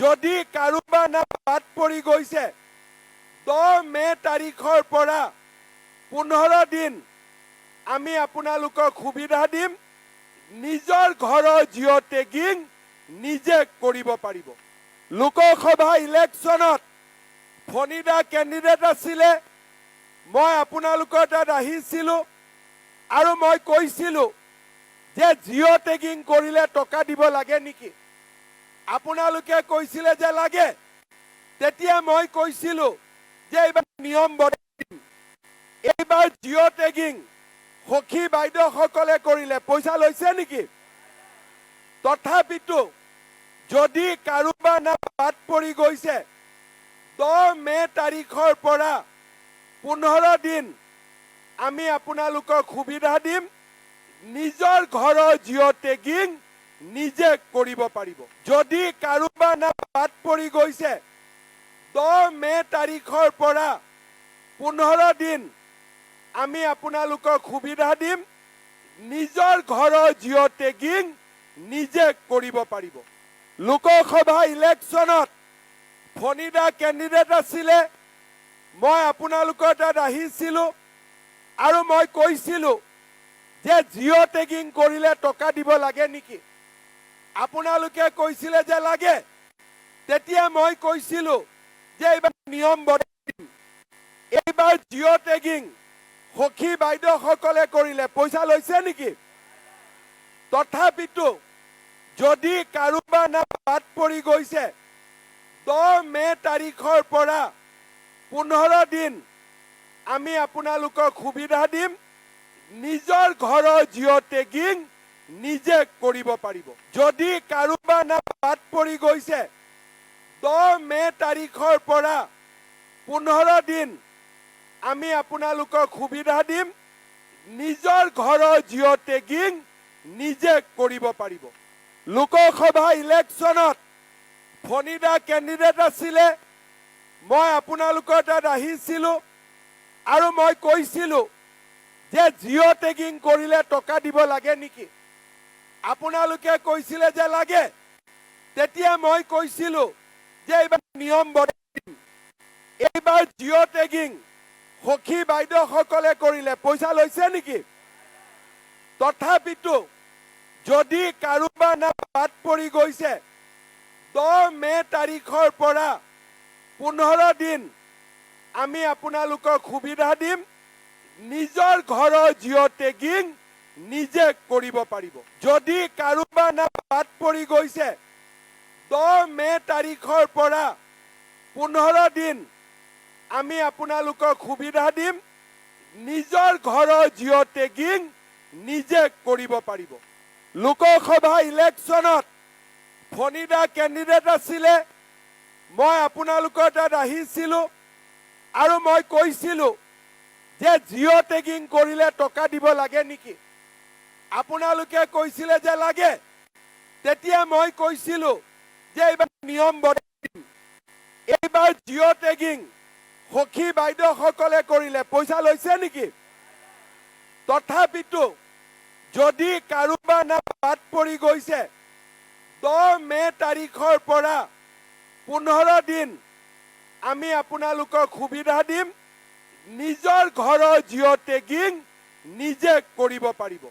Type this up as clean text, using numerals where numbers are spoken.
যদি কাৰোবাৰ নাম বাদ পৰি গৈছে 10 মে তাৰিখৰ পৰা 15 দিন আমি আপোনালোকক সুবিধা দিম নিজৰ ঘৰৰ জিঅ' টেগিং নিজে কৰিব পাৰিব। লোকসভা ইলেকশ্যনত ফণিদা কেণ্ডিডেট আছিলে, মই আপোনালোকৰ তাত আহিছিলোঁ আৰু মই কৈছিলোঁ যে জিঅ' টেগিং কৰিলে টকা দিব লাগে নেকি? আপোনালোকে কৈছিলে যে লাগে। তেতিয়া মই কৈছিলোঁ যে এইবাৰ নিয়ম বদলাই দিম, এইবাৰ জিঅ' টেগিং সখী বাইদেউসকলে কৰিলে পইচা লৈছে নেকি? তথাপিতো যদি কাৰোবাৰ নাম বাদ পৰি গৈছে 10 মে তাৰিখৰ পৰা 15 দিন আমি আপোনালোকক সুবিধা দিম নিজৰ ঘৰৰ জিঅ' টেগিং নিজে কৰিব পাৰিব। যদি কাৰোবাৰ নাম বাদ পৰি গৈছে 10 মে তাৰিখৰ পৰা 15 দিন আমি আপোনালোকক সুবিধা দিম নিজৰ ঘৰৰ জিঅ' টেগিং নিজে কৰিব পাৰিব। লোকসভা ইলেকশ্যনত ফণিদা কেণ্ডিডেট আছিলে, মই আপোনালোকৰ তাত আহিছিলোঁ আৰু মই কৈছিলোঁ যে জিঅ' টেগিং কৰিলে টকা দিব লাগে নেকি? আপোনালোকে কৈছিলে যে লাগে। তেতিয়া মই কৈছিলোঁ যে এইবাৰ নিয়ম বদলাই দিম, এইবাৰ জিঅ' টেগিং সখী বাইদেউসকলে কৰিলে পইচা লৈছে নেকি? তথাপিতো যদি কাৰোবাৰ নাম বাদ পৰি গৈছে 10 মে তাৰিখৰ পৰা 15 দিন আমি আপোনালোকক সুবিধা দিম নিজৰ ঘৰৰ জিঅ' টেগিং নিজে কৰিব পাৰিব। যদি কাৰোবাৰ নাম বাদ পৰি গৈছে 10 মে তাৰিখৰ পৰা 15 দিন আমি আপোনালোকক সুবিধা দিম নিজৰ ঘৰৰ জিঅ' টেগিং নিজে কৰিব পাৰিব। লোকসভা ইলেকশ্যনত ফণিদা কেণ্ডিডেট আছিলে, মই আপোনালোকৰ তাত আহিছিলোঁ আৰু মই কৈছিলোঁ যে জিঅ' টেগিং কৰিলে টকা দিব লাগে নেকি? আপোনালোকে কৈছিলে যে লাগে। তেতিয়া মই কৈছিলোঁ যে এইবাৰ নিয়ম বদলাই দিম, এইবাৰ জিঅ' টেগিং সখী বাইদেউসকলে কৰিলে পইচা লৈছে নেকি? তথাপিতো যদি কাৰোবাৰ নাম বাদ পৰি গৈছে 10 মে তাৰিখৰ পৰা 15 দিন আমি আপোনালোকক সুবিধা দিম নিজৰ ঘৰৰ জিঅ' টেগিং নিজে কৰিব পাৰিব। যদি কাৰোবাৰ নাম বাদ পৰি গৈছে 10 মে তাৰিখৰ পৰা 15 দিন আমি আপোনালোকক সুবিধা দিম নিজৰ ঘৰৰ জিঅ' টেগিং নিজে কৰিব পাৰিব। লোকসভা ইলেকশ্যনত ফণিদা কেণ্ডিডেট আছিলে, মই আপোনালোকৰ তাত আহিছিলোঁ আৰু মই কৈছিলোঁ যে জিঅ' টেগিং কৰিলে টকা দিব লাগে নেকি? আপোনালোকে কৈছিলে যে লাগে। তেতিয়া মই কৈছিলোঁ যে এইবাৰ নিয়ম বদলাই দিম, এইবাৰ জিঅ' টেগিং সখী বাইদেউসকলে কৰিলে পইচা লৈছে নেকি? তথাপিতো যদি কাৰোবাৰ নাম বাদ পৰি গৈছে 10 মে তাৰিখৰ পৰা 15 দিন আমি আপোনালোকক সুবিধা দিম নিজৰ ঘৰৰ জিঅ' টেগিং নিজে কৰিব পাৰিব।